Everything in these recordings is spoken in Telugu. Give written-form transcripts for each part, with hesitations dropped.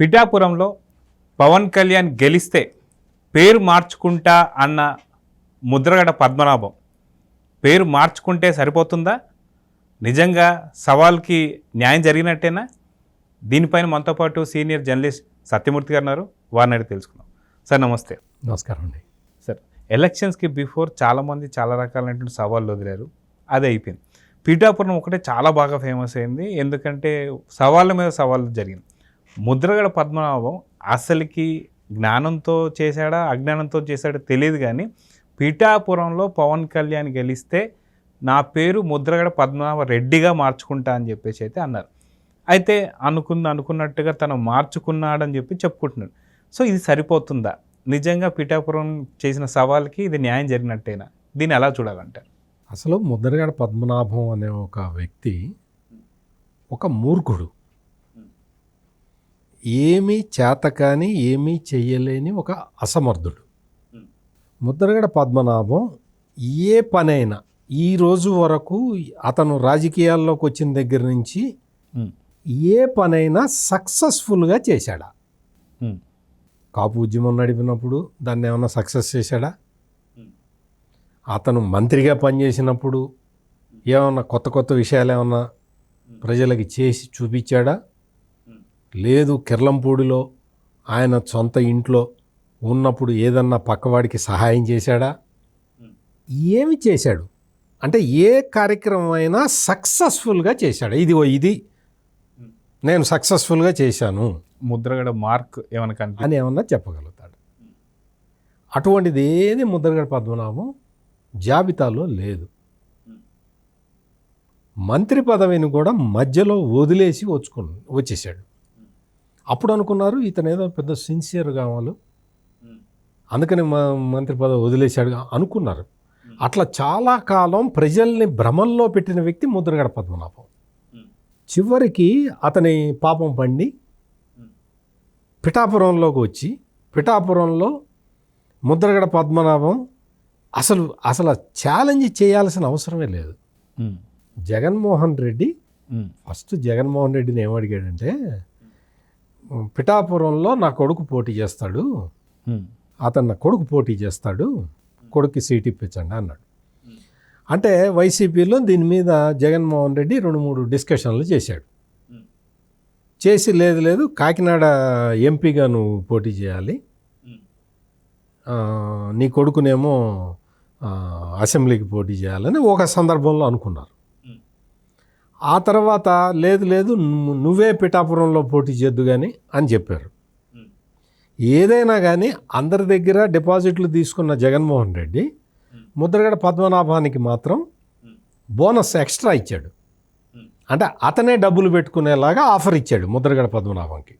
పిఠాపురంలో పవన్ కళ్యాణ్ గెలిస్తే పేరు మార్చుకుంటా అన్న ముద్రగడ పద్మనాభం పేరు మార్చుకుంటే సరిపోతుందా? నిజంగా సవాల్కి న్యాయం జరిగినట్టేనా? దీనిపైన మనతో పాటు సీనియర్ జర్నలిస్ట్ సత్యమూర్తి గారు ఉన్నారు. వారిని అడిగి తెలుసుకున్నాం. సార్ నమస్తే. నమస్కారం అండి. సార్, ఎలక్షన్స్కి బిఫోర్ చాలామంది చాలా రకాలైనటువంటి సవాళ్ళు వదిలారు. అది అయిపోయింది. పిఠాపురం ఒకటే చాలా బాగా ఫేమస్ అయింది, ఎందుకంటే సవాళ్ళ మీద సవాళ్ళు జరిగింది. ముద్రగడ పద్మనాభం అసలుకి జ్ఞానంతో చేశాడా అజ్ఞానంతో చేశాడా తెలియదు, కానీ పిఠాపురంలో పవన్ కళ్యాణ్ గెలిస్తే నా పేరు ముద్రగడ పద్మనాభ రెడ్డిగా మార్చుకుంటా అని చెప్పేసి అయితే అన్నారు. అయితే అనుకున్నట్టుగా తను మార్చుకున్నాడని చెప్పి చెప్పుకుంటున్నాడు. సో ఇది సరిపోతుందా? నిజంగా పిఠాపురం చేసిన సవాల్కి ఇది న్యాయం జరిగినట్టేనా? దీన్ని ఎలా చూడాలంటారు? అసలు ముద్రగడ పద్మనాభం అనే ఒక వ్యక్తి ఒక మూర్ఖుడు, ఏమీ చేతకాని ఏమీ చెయ్యలేని ఒక అసమర్థుడు. ముద్రగడ పద్మనాభం ఏ పనైనా ఈ రోజు వరకు అతను రాజకీయాల్లోకి వచ్చిన దగ్గర నుంచి ఏ పనైనా సక్సెస్ఫుల్గా చేశాడా? కాపు ఉద్యమం నడిపినప్పుడు దాన్ని ఏమన్నా సక్సెస్ చేశాడా? అతను మంత్రిగా పనిచేసినప్పుడు ఏమన్నా కొత్త కొత్త విషయాలు ఏమన్నా ప్రజలకి చేసి చూపించాడా? లేదు. కిర్లంపూడిలో ఆయన సొంత ఇంట్లో ఉన్నప్పుడు ఏదన్నా పక్కవాడికి సహాయం చేశాడా? ఏమి చేశాడు అంటే ఏ కార్యక్రమం అయినా సక్సెస్ఫుల్గా చేశాడు. ఇది నేను సక్సెస్ఫుల్గా చేశాను ముద్రగడ మార్క్ ఏమైనా అని ఏమన్నా చెప్పగలుగుతాడు. అటువంటిది ఏది ముద్రగడ పద్మనాభం జాబితాలో లేదు. మంత్రి పదవిని కూడా మధ్యలో వదిలేసి వచ్చేసాడు. అప్పుడు అనుకున్నారు ఇతను ఏదో పెద్ద సిన్సియర్ కావాలి, అందుకని మంత్రి పదవి వదిలేశాడు అనుకున్నారు. అట్లా చాలా కాలం ప్రజల్ని భ్రమంలో పెట్టిన వ్యక్తి ముద్రగడ పద్మనాభం. చివరికి అతని పాపం పండి పిఠాపురంలోకి వచ్చి పిఠాపురంలో ముద్రగడ పద్మనాభం అసలు ఛాలెంజ్ చేయాల్సిన అవసరమే లేదు. జగన్మోహన్ రెడ్డి ఫస్ట్ జగన్మోహన్ రెడ్డిని ఏమడిగాడంటే, పిఠాపురంలో నా కొడుకు పోటీ చేస్తాడు, అతను నా కొడుకు పోటీ చేస్తాడు, కొడుక్కి సీట్ ఇప్పించండి అన్నాడు. అంటే వైసీపీలో దీని మీద జగన్మోహన్ రెడ్డి 2-3 డిస్కషన్లు చేశాడు. చేసి లేదు కాకినాడ ఎంపీగా నువ్వు పోటీ చేయాలి, నీ కొడుకునేమో అసెంబ్లీకి పోటీ చేయాలని ఒక సందర్భంలో అనుకున్నారు. ఆ తర్వాత లేదు నువ్వే పిఠాపురంలో పోటీ చేద్దు కానీ అని చెప్పారు. ఏదైనా కానీ అందరి దగ్గర డిపాజిట్లు తీసుకున్న జగన్మోహన్ రెడ్డి ముద్రగడ పద్మనాభానికి మాత్రం బోనస్ ఎక్స్ట్రా ఇచ్చాడు. అంటే అతనే డబ్బులు పెట్టుకునేలాగా ఆఫర్ ఇచ్చాడు ముద్రగడ పద్మనాభంకి.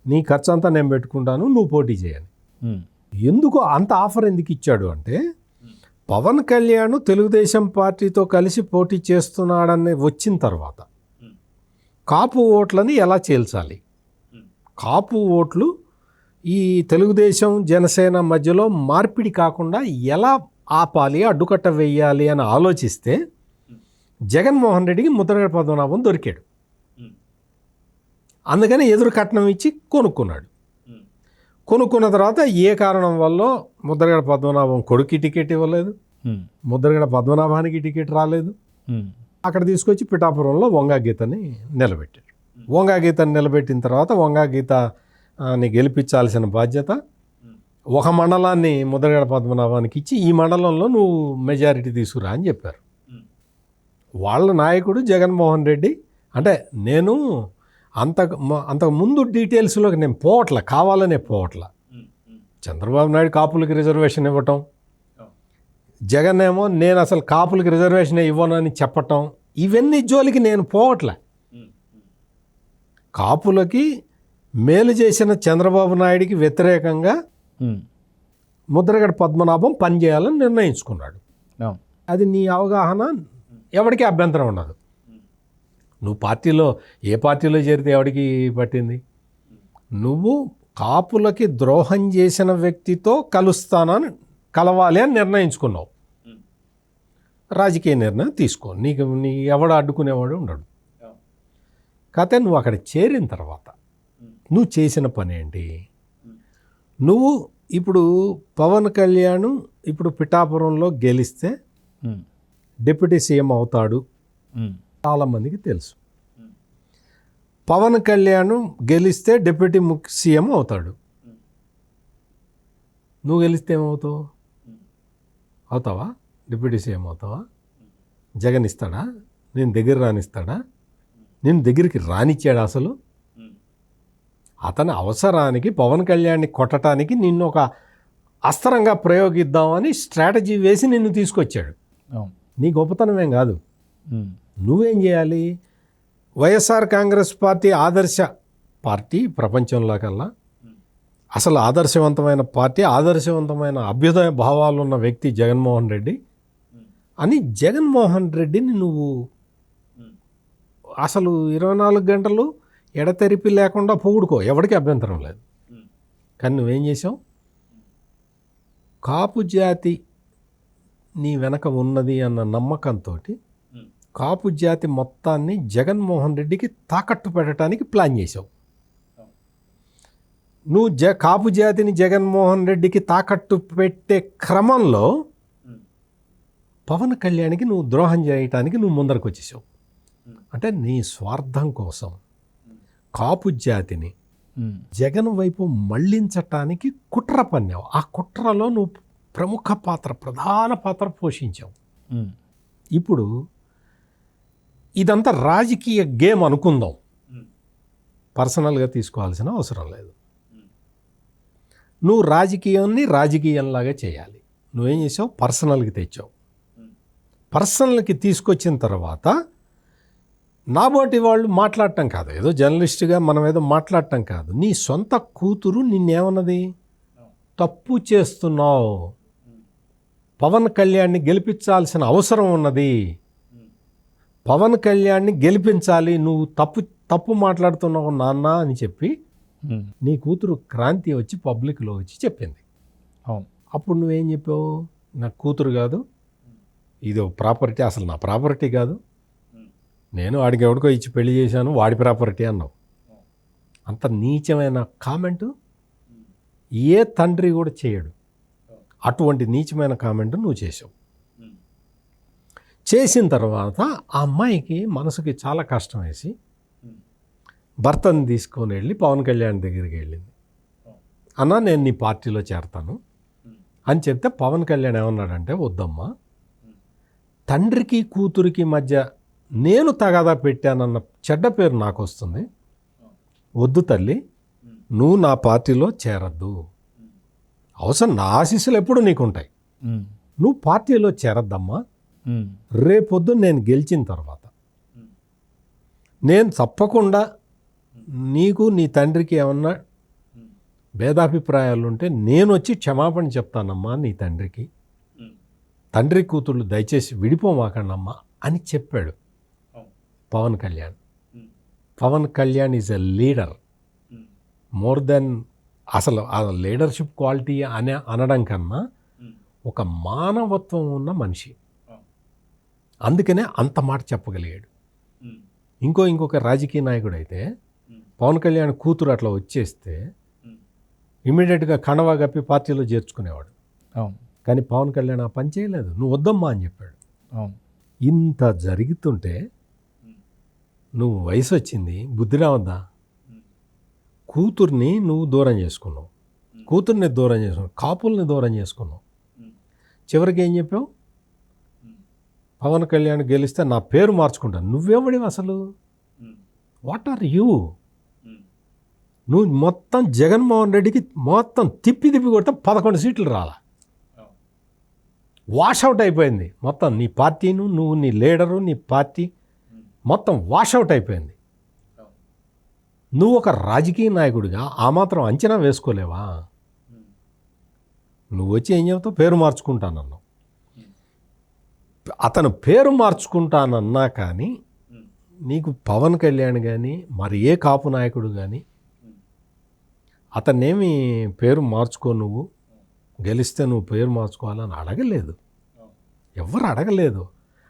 నీ ఖర్చు అంతా నేను పెట్టుకుంటాను, నువ్వు పోటీ చేయని. ఎందుకు అంత ఆఫర్ ఎందుకు ఇచ్చాడు అంటే, పవన్ కళ్యాణ్ తెలుగుదేశం పార్టీతో కలిసి పోటీ చేస్తున్నాడని వచ్చిన తర్వాత కాపు ఓట్లని ఎలా చేల్చాలి, కాపు ఓట్లు ఈ తెలుగుదేశం జనసేన మధ్యలో మార్పిడి కాకుండా ఎలా ఆపాలి, అడ్డుకట్ట వేయాలి అని ఆలోచిస్తే జగన్మోహన్ రెడ్డికి ముద్రగడ పద్మనాభం దొరికాడు. అందుకని ఎదురు కట్నం ఇచ్చి కొనుక్కున్నాడు. కొనుక్కున్న తర్వాత ఏ కారణం వల్ల ముద్రగడ పద్మనాభం కొడుక్కి టికెట్ ఇవ్వలేదు, ముద్రగడ పద్మనాభానికి టికెట్ రాలేదు. అక్కడ తీసుకొచ్చి పిఠాపురంలో వంగా గీతని నిలబెట్టాడు. వంగా గీతని నిలబెట్టిన తర్వాత వంగా గీతని గెలిపించాల్సిన బాధ్యత ఒక మండలాన్ని ముద్రగడ పద్మనాభానికి ఇచ్చి, ఈ మండలంలో నువ్వు మెజారిటీ తీసుకురా అని చెప్పారు. వాళ్ళ నాయకుడు జగన్మోహన్ రెడ్డి. అంటే నేను అంతకు ముందు డీటెయిల్స్లోకి నేను పోవట్ల, కావాలనే పోవట్ల. చంద్రబాబు నాయుడు కాపులకి రిజర్వేషన్ ఇవ్వటం, జగన్ ఏమో నేను అసలు కాపులకి రిజర్వేషన్ ఇవ్వనని చెప్పటం, ఇవన్నీ జోలికి నేను పోవట్లే. కాపులకి మేలు చేసిన చంద్రబాబు నాయుడికి వ్యతిరేకంగా ముద్రగడ పద్మనాభం పనిచేయాలని నిర్ణయించుకున్నాడు. అది నీ అవగాహన, ఎవరికి అభ్యంతరం ఉండదు. నువ్వు ఏ పార్టీలో చేరితే ఎవరికి పట్టింది? నువ్వు కాపులకి ద్రోహం చేసిన వ్యక్తితో కలవాలి అని నిర్ణయించుకున్నావు. రాజకీయ నిర్ణయం తీసుకో, నీ ఎవడు అడ్డుకునేవాడు ఉండడు. కాకపోతే నువ్వు అక్కడ చేరిన తర్వాత నువ్వు చేసిన పని ఏంటి? నువ్వు ఇప్పుడు పవన్ కళ్యాణ్ ఇప్పుడు పిఠాపురంలో గెలిస్తే డిప్యూటీ సీఎం అవుతాడు, చాలామందికి తెలుసు. పవన్ కళ్యాణ్ గెలిస్తే డిప్యూటీ సీఎం అవుతాడు. నువ్వు గెలిస్తే ఏమవుతావు? అవుతావా? డిప్యూటీ సీఎం అవుతావా? జగన్ ఇస్తాడా? నేను దగ్గర రానిస్తాడా? నేను దగ్గరికి రానిచ్చాడు అసలు? అతని అవసరానికి పవన్ కళ్యాణ్ని కొట్టడానికి నిన్ను ఒక అస్త్రంగా ప్రయోగిద్దామని స్ట్రాటజీ వేసి నిన్ను తీసుకొచ్చాడు. నీ గొప్పతనమేం కాదు. నువ్వేం చేయాలి? వైఎస్ఆర్ కాంగ్రెస్ పార్టీ ఆదర్శ పార్టీ ప్రపంచంలో కల్లా, అసలు ఆదర్శవంతమైన పార్టీ, ఆదర్శవంతమైన అభ్యుదయ భావాలు ఉన్న వ్యక్తి జగన్మోహన్ రెడ్డి అని జగన్మోహన్ రెడ్డిని నువ్వు అసలు 24 గంటలు ఎడతెరిపి లేకుండా పొగుడుకో, ఎవరికి అభ్యంతరం లేదు. కానీ నువ్వేం చేసావు? కాపు జాతి నీ వెనక ఉన్నది అన్న నమ్మకంతో కాపు జాతి మొత్తాన్ని జగన్మోహన్ రెడ్డికి తాకట్టు పెట్టడానికి ప్లాన్ చేసావు. నువ్వు కాపు జాతిని జగన్మోహన్ రెడ్డికి తాకట్టు పెట్టే క్రమంలో పవన్ కళ్యాణ్కి నువ్వు ద్రోహం చేయటానికి నువ్వు ముందరకు వచ్చేసావు. అంటే నీ స్వార్థం కోసం కాపు జాతిని జగన్ వైపు మళ్లించటానికి కుట్ర పన్నావు. ఆ కుట్రలో నువ్వు ప్రధాన పాత్ర పోషించావు. ఇప్పుడు ఇదంతా రాజకీయ గేమ్ అనుకుందాం, పర్సనల్గా తీసుకోవాల్సిన అవసరం లేదు. నువ్వు రాజకీయాన్ని రాజకీయంలాగా చేయాలి. నువ్వేం చేసావు? పర్సనల్కి తెచ్చావు. పర్సనల్కి తీసుకొచ్చిన తర్వాత నాబోటి వాళ్ళు మాట్లాడటం కాదు, ఏదో జర్నలిస్ట్గా మనం ఏదో మాట్లాడటం కాదు. నీ సొంత కూతురు నిన్నేమన్నది? తప్పు చేస్తున్నావు, పవన్ కళ్యాణ్ని గెలిపించాల్సిన అవసరం ఉన్నది, పవన్ కళ్యాణ్ని గెలిపించాలి, నువ్వు తప్పు మాట్లాడుతున్నావు నాన్న అని చెప్పి నీ కూతురు క్రాంతి వచ్చి పబ్లిక్లో వచ్చి చెప్పింది. అప్పుడు నువ్వేం చెప్పావు? నా కూతురు కాదు, ఇది ప్రాపర్టీ, అసలు నా ప్రాపర్టీ కాదు, నేను వాడికి ఎవడికో ఇచ్చి పెళ్లి చేశాను, వాడి ప్రాపర్టీ అన్నావు. అంత నీచమైన కామెంటు ఏ తండ్రి కూడా చేయడు. అటువంటి నీచమైన కామెంట్ నువ్వు చేసావు. చేసిన తర్వాత ఆ అమ్మాయికి మనసుకి చాలా కష్టం వేసి భర్తను తీసుకొని వెళ్ళి పవన్ కళ్యాణ్ దగ్గరికి వెళ్ళింది. అన్న నేను నీ పార్టీలో చేరతాను అని చెప్తే పవన్ కళ్యాణ్ ఏమన్నాడంటే, వద్దమ్మా, తండ్రికి కూతురికి మధ్య నేను తగాదా పెట్టానన్న చెడ్డ పేరు నాకు వస్తుంది, వద్దు తల్లి, నువ్వు నా పార్టీలో చేరద్దు, అవసరం నా ఆశీస్సులు ఎప్పుడు నీకుంటాయి, నువ్వు పార్టీలో చేరద్దమ్మా, రేపొద్దు నేను గెలిచిన తర్వాత నేను తప్పకుండా నీకు నీ తండ్రికి ఏమన్నా భేదాభిప్రాయాలు ఉంటే నేను వచ్చి క్షమాపణ చెప్తానమ్మా నీ తండ్రికి, తండ్రి కూతుళ్ళు దయచేసి విడిపోమాకండమ్మా అని చెప్పాడు Pawan Kalyan. Pawan Kalyan is a leader more than, అసలు ఆ లీడర్షిప్ క్వాలిటీ అనడం కన్నా ఒక మానవత్వం ఉన్న మనిషి. అందుకనే అంత మాట చెప్పగలిగాడు. ఇంకొక రాజకీయ నాయకుడు అయితే పవన్ కళ్యాణ్ కూతురు అట్లా వచ్చేస్తే ఇమీడియట్గా కణవా గప్పి పార్టీలో చేర్చుకునేవాడు. కానీ పవన్ కళ్యాణ్ ఆ పని చేయలేదు, నువ్వు వద్దమ్మా అని చెప్పాడు. ఇంత జరుగుతుంటే నువ్వు వయసు వచ్చింది, బుద్ధి రావద్దా? కూతుర్ని నువ్వు దూరం చేసుకున్నావు, కూతుర్ని దూరం చేసుకున్నావు, కాపుల్ని దూరం చేసుకున్నావు. చివరికి ఏం చెప్పావు? పవన్ కళ్యాణ్ గెలిస్తే నా పేరు మార్చుకుంటాను. నువ్వెవడివి అసలు? What are you? నువ్వు మొత్తం జగన్మోహన్ రెడ్డికి మొత్తం తిప్పి కొడితే 11 సీట్లు రాలా, వాషౌట్ అయిపోయింది మొత్తం. నీ పార్టీను, నువ్వు, నీ లీడరు, నీ పార్టీ మొత్తం వాషౌట్ అయిపోయింది. నువ్వు ఒక రాజకీయ నాయకుడిగా ఆ మాత్రం అంచనా వేసుకోలేవా? నువ్వు వచ్చి ఏం చెబుతావు? పేరు మార్చుకుంటానన్నావు. అతను పేరు మార్చుకుంటానన్నా కానీ నీకు పవన్ కళ్యాణ్ కానీ మరి ఏ కాపు నాయకుడు కానీ అతన్నేమి పేరు మార్చుకో, నువ్వు గెలిస్తే నువ్వు పేరు మార్చుకోవాలని అడగలేదు, ఎవరు అడగలేదు.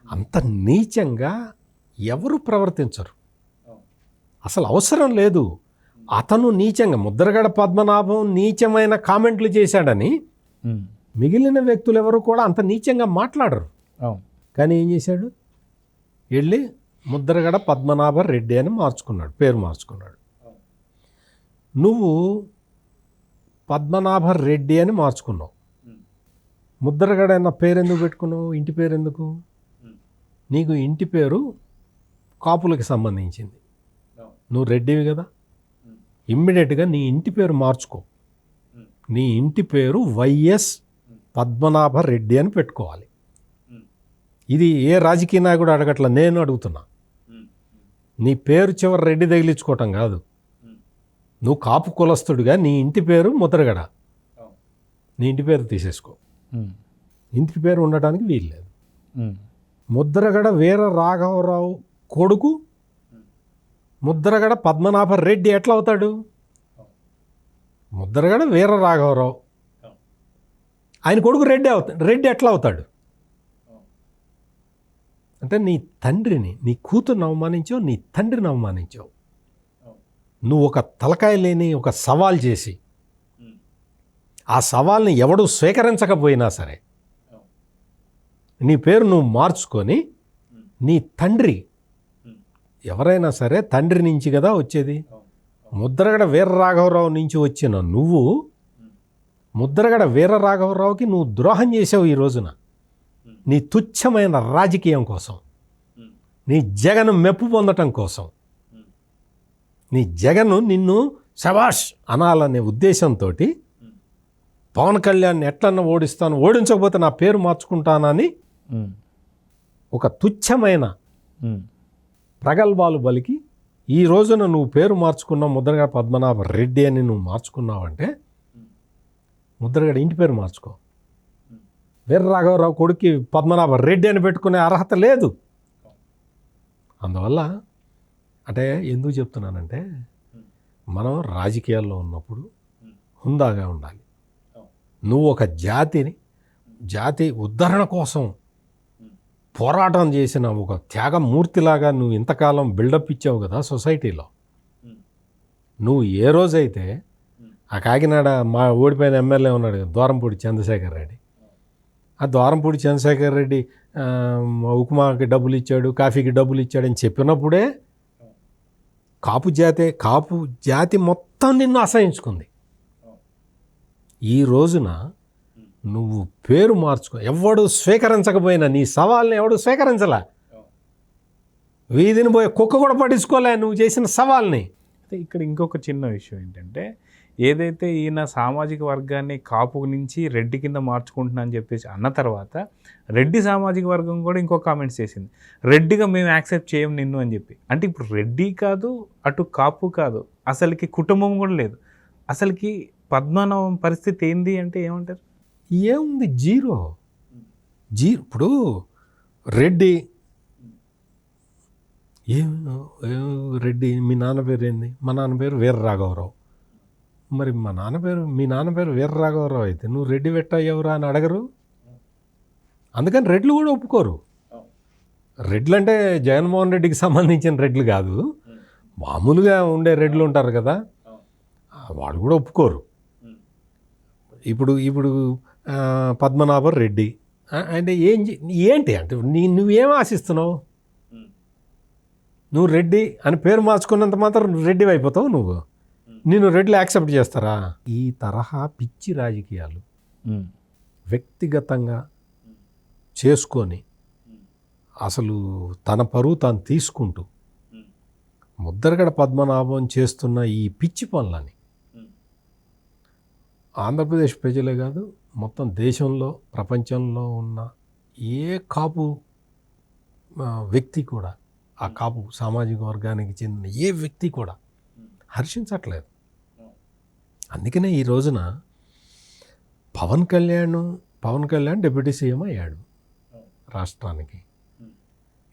అంత నీచంగా ఎవరు ప్రవర్తించరు, అసలు అవసరం లేదు. అతను నీచంగా ముద్రగడ పద్మనాభం నీచమైన కామెంట్లు చేశాడని మిగిలిన వ్యక్తులు ఎవరు కూడా అంత నీచంగా మాట్లాడరు. అవును. కానీ ఏం చేశాడు, వెళ్ళి ముద్రగడ పద్మనాభ రెడ్డి అని మార్చుకున్నాడు, పేరు మార్చుకున్నాడు. నువ్వు పద్మనాభ రెడ్డి అని మార్చుకున్నావు, ముద్రగడ అన్న పేరు ఎందుకు పెట్టుకున్నావు? ఇంటి పేరు ఎందుకు? నీకు ఇంటి పేరు కాపులకి సంబంధించింది, నువ్వు రెడ్డివి కదా. ఇమ్మీడియట్గా నీ ఇంటి పేరు మార్చుకో. నీ ఇంటి పేరు వైఎస్ పద్మనాభ రెడ్డి అని పెట్టుకోవాలి. ఇది ఏ రాజకీయ నాయకుడు అడగట్లా, నేను అడుగుతున్నా. నీ పేరు చివరి రెడ్డి తగిలించుకోవటం కాదు. నువ్వు కాపు కులస్తుడిగా నీ ఇంటి పేరు ముద్రగడ, నీ ఇంటి పేరు తీసేసుకో. ఇంటి పేరు ఉండటానికి వీల్లేదు. ముద్రగడ వీర రాఘవరావు కొడుకు ముద్రగడ పద్మనాభ రెడ్డి ఎట్లా అవుతాడు? ముద్రగడ వీర రాఘవరావు, ఆయన కొడుకు రెడ్డి అవుతాడు. రెడ్డి ఎట్లా అవుతాడు? అంటే నీ తండ్రిని, నీ కూతుర్ని అవమానించావు, నీ తండ్రిని అవమానించావు. నువ్వు ఒక తలకాయ లేని ఒక సవాల్ చేసి ఆ సవాల్ని ఎవడు స్వీకరించకపోయినా సరే నీ పేరు నువ్వు మార్చుకొని నీ తండ్రి, ఎవరైనా సరే తండ్రి నుంచి కదా వచ్చేది. ముద్రగడ వీర రాఘవరావు నుంచి వచ్చిన నువ్వు ముద్రగడ వీర రాఘవరావుకి నువ్వు ద్రోహం చేసావు ఈ రోజున. నీ తుచ్చమైన రాజకీయం కోసం, నీ జగన్ మెప్పు పొందటం కోసం, నీ జగన్ నిన్ను శబాష్ అనాలనే ఉద్దేశంతో పవన్ కళ్యాణ్ ఎట్లన్నా ఓడిస్తాను, ఓడించకపోతే నా పేరు మార్చుకుంటానని ఒక తుచ్చమైన ప్రగల్భాలు బలికి ఈ రోజున నువ్వు పేరు మార్చుకున్నావు, ముద్రగడ పద్మనాభ రెడ్డి అని నువ్వు మార్చుకున్నావంటే ముద్రగడ ఇంటి పేరు మార్చుకో. వీర రాఘవరావు కొడుక్కి పద్మనాభ రెడ్డి అని పెట్టుకునే అర్హత లేదు. అందువల్ల అంటే ఎందుకు చెప్తున్నానంటే, మనం రాజకీయాల్లో ఉన్నప్పుడు హుందాగా ఉండాలి. నువ్వు ఒక జాతి ఉద్ధరణ కోసం పోరాటం చేసిన ఒక త్యాగమూర్తిలాగా నువ్వు ఇంతకాలం బిల్డప్ ఇచ్చావు కదా సొసైటీలో. నువ్వు ఏ రోజైతే ఆ కాకినాడ మా ఓడిపోయిన ఎమ్మెల్యే ఉన్నాడు ద్వారంపూడి చంద్రశేఖర్ రెడ్డి, ఆ ద్వారంపూడి చంద్రశేఖర్ రెడ్డి ఉప్మాకి డబ్బులు ఇచ్చాడు, కాఫీకి డబ్బులు ఇచ్చాడని చెప్పినప్పుడే కాపు జాతి మొత్తం నిన్ను అసహించుకుంది. ఈ రోజున నువ్వు పేరు మార్చుకో. ఎవడు స్వీకరించకపోయినా నీ సవాల్ని ఎవడు స్వీకరించలే. వీధిని పోయే కుక్క కూడా పట్టించుకోలే నువ్వు చేసిన సవాల్ని. ఇక్కడ ఇంకొక చిన్న విషయం ఏంటంటే, ఏదైతే ఈయన సామాజిక వర్గాన్ని కాపు నుంచి రెడ్డి కింద మార్చుకుంటున్నా అని చెప్పేసి అన్న తర్వాత రెడ్డి సామాజిక వర్గం కూడా ఇంకో కామెంట్స్ చేసింది, రెడ్డిగా మేము యాక్సెప్ట్ చేయం నిన్ను అని చెప్పి. అంటే ఇప్పుడు రెడ్డి కాదు, అటు కాపు కాదు, అసలుకి కుటుంబం కూడా లేదు. అసలుకి పద్మనాభం పరిస్థితి ఏంది అంటే ఏమంటారు? ఏముంది, జీరో. ఇప్పుడు రెడ్డి రెడ్డి మీ నాన్న పేరు ఏంది? మా నాన్న పేరు వీర రాఘవరావు. మరి మీ నాన్న పేరు వీర రాఘవరావు అయితే నువ్వు రెడ్డి పెట్టయ్యవరా అని అడగరు. అందుకని రెడ్లు కూడా ఒప్పుకోరు. రెడ్లు అంటే జగన్మోహన్ రెడ్డికి సంబంధించిన రెడ్లు కాదు, మామూలుగా ఉండే రెడ్లు ఉంటారు కదా, వాళ్ళు కూడా ఒప్పుకోరు. ఇప్పుడు పద్మనాభ రెడ్డి అంటే ఏంటి అంటే నువ్వేం ఆశిస్తున్నావు? నువ్వు రెడ్డి అని పేరు మార్చుకున్నంత మాత్రం నువ్వు రెడ్డి అయిపోతావు. నిన్ను రెడ్లు యాక్సెప్ట్ చేస్తారా? ఈ తరహా పిచ్చి రాజకీయాలు వ్యక్తిగతంగా చేసుకొని అసలు తన పరువు తాను తీసుకుంటూ ముద్రగడ పద్మనాభం చేస్తున్న ఈ పిచ్చి పనులని ఆంధ్రప్రదేశ్ ప్రజలే కాదు, మొత్తం దేశంలో ప్రపంచంలో ఉన్న ఏ కాపు వ్యక్తి కూడా, ఆ కాపు సామాజిక వర్గానికి చెందిన ఏ వ్యక్తి కూడా హర్షించట్లేదు. అందుకనే ఈ రోజున పవన్ కళ్యాణ్ డిప్యూటీ సీఎం అయ్యాడు. రాష్ట్రానికి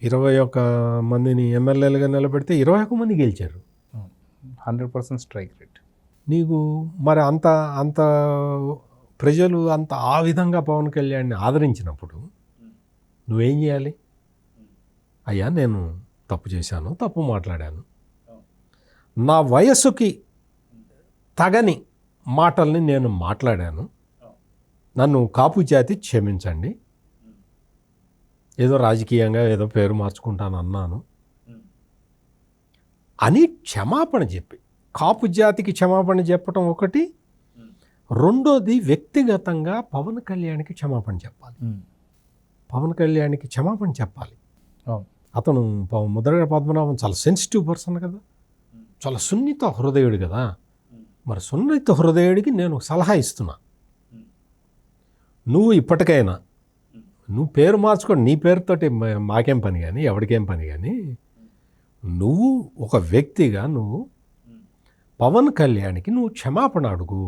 21 మందిని ఎమ్మెల్యేలుగా నిలబెడితే 21 మంది గెలిచారు. 100% స్ట్రైక్ రేట్. నీకు మరి అంత ప్రజలు ఆ విధంగా పవన్ కళ్యాణ్ని ఆదరించినప్పుడు నువ్వేం చేయాలి? అయ్యా నేను తప్పు చేశాను, తప్పు మాట్లాడాను, నా వయస్సుకి తగని మాటల్ని నేను మాట్లాడాను, నన్ను కాపు జాతి క్షమించండి, ఏదో రాజకీయంగా ఏదో పేరు మార్చుకుంటాను అన్నాను అని క్షమాపణ చెప్పి, కాపు జాతికి క్షమాపణ చెప్పడం ఒకటి, రెండోది వ్యక్తిగతంగా పవన్ కళ్యాణ్కి క్షమాపణ చెప్పాలి. పవన్ కళ్యాణ్కి క్షమాపణ చెప్పాలి. అతను ముద్రగడ పద్మనాభం చాలా సెన్సిటివ్ పర్సన్ కదా, చాలా సున్నిత హృదయుడు కదా. మరి సున్నిత హృదయుడికి నేను సలహా ఇస్తున్నా, నువ్వు ఇప్పటికైనా నువ్వు పేరు మార్చుకోండి, నీ పేరుతోటి మాకేం పని కానీ ఎవరికేం పని కానీ, నువ్వు ఒక వ్యక్తిగా నువ్వు పవన్ కళ్యాణ్కి నువ్వు క్షమాపణ అడుగు.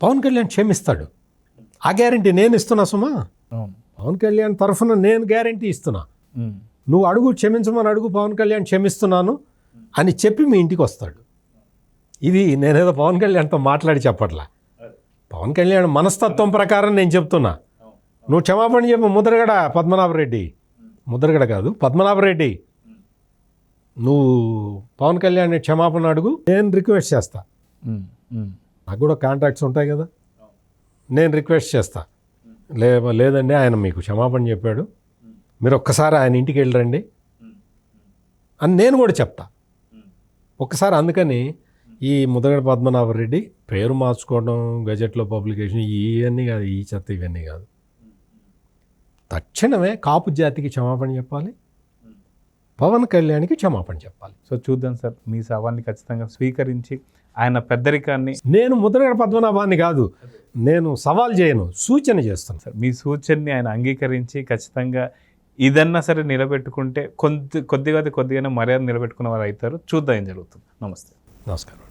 పవన్ కళ్యాణ్ క్షమిస్తాడు, ఆ గ్యారంటీ నేను ఇస్తున్నా సుమా. పవన్ కళ్యాణ్ తరఫున నేను గ్యారంటీ ఇస్తున్నా. నువ్వు అడుగు, క్షమించమని అడుగు, పవన్ కళ్యాణ్ క్షమిస్తున్నాను అని చెప్పి మీ ఇంటికి వస్తాడు. ఇది నేనేదో పవన్ కళ్యాణ్తో మాట్లాడి చెప్పట్లా, పవన్ కళ్యాణ్ మనస్తత్వం ప్రకారం నేను చెప్తున్నా. నువ్వు క్షమాపణ చెప్పు, ముద్రగడ పద్మనాభరెడ్డి, ముద్రగడ కాదు పద్మనాభరెడ్డి, నువ్వు పవన్ కళ్యాణ్ క్షమాపణ అడుగు, నేను రిక్వెస్ట్ చేస్తా. నాకు కూడా కాంట్రాక్ట్స్ ఉంటాయి కదా, నేను రిక్వెస్ట్ చేస్తా. లేదండి ఆయన మీకు క్షమాపణ చెప్పాడు, మీరు ఒక్కసారి ఆయన ఇంటికి వెళ్ళరండి అని నేను కూడా చెప్తా ఒక్కసారి. అందుకని ఈ ముద్రగడ పద్మనాభరెడ్డి పేరు మార్చుకోవడం, గజెట్లో పబ్లికేషన్, ఇవన్నీ కాదు, ఈ చెత్త ఇవన్నీ కాదు. తక్షణమే కాపు జాతికి క్షమాపణ చెప్పాలి, పవన్ కళ్యాణ్కి క్షమాపణ చెప్పాలి. సో చూద్దాం సార్, మీ సవాల్ని ఖచ్చితంగా స్వీకరించి ఆయన పెద్దరికాన్ని. నేను ముద్రగడ పద్మనాభాన్ని కాదు, నేను సవాల్ చేయను, సూచన చేస్తాను సార్. మీ సూచనని ఆయన అంగీకరించి ఖచ్చితంగా ఇదన్నా సరే నిలబెట్టుకుంటే కొద్దిగానే మర్యాద నిలబెట్టుకున్న వారు అవుతారు. చూద్దాం ఏం జరుగుతుంది. నమస్తే. నమస్కారం.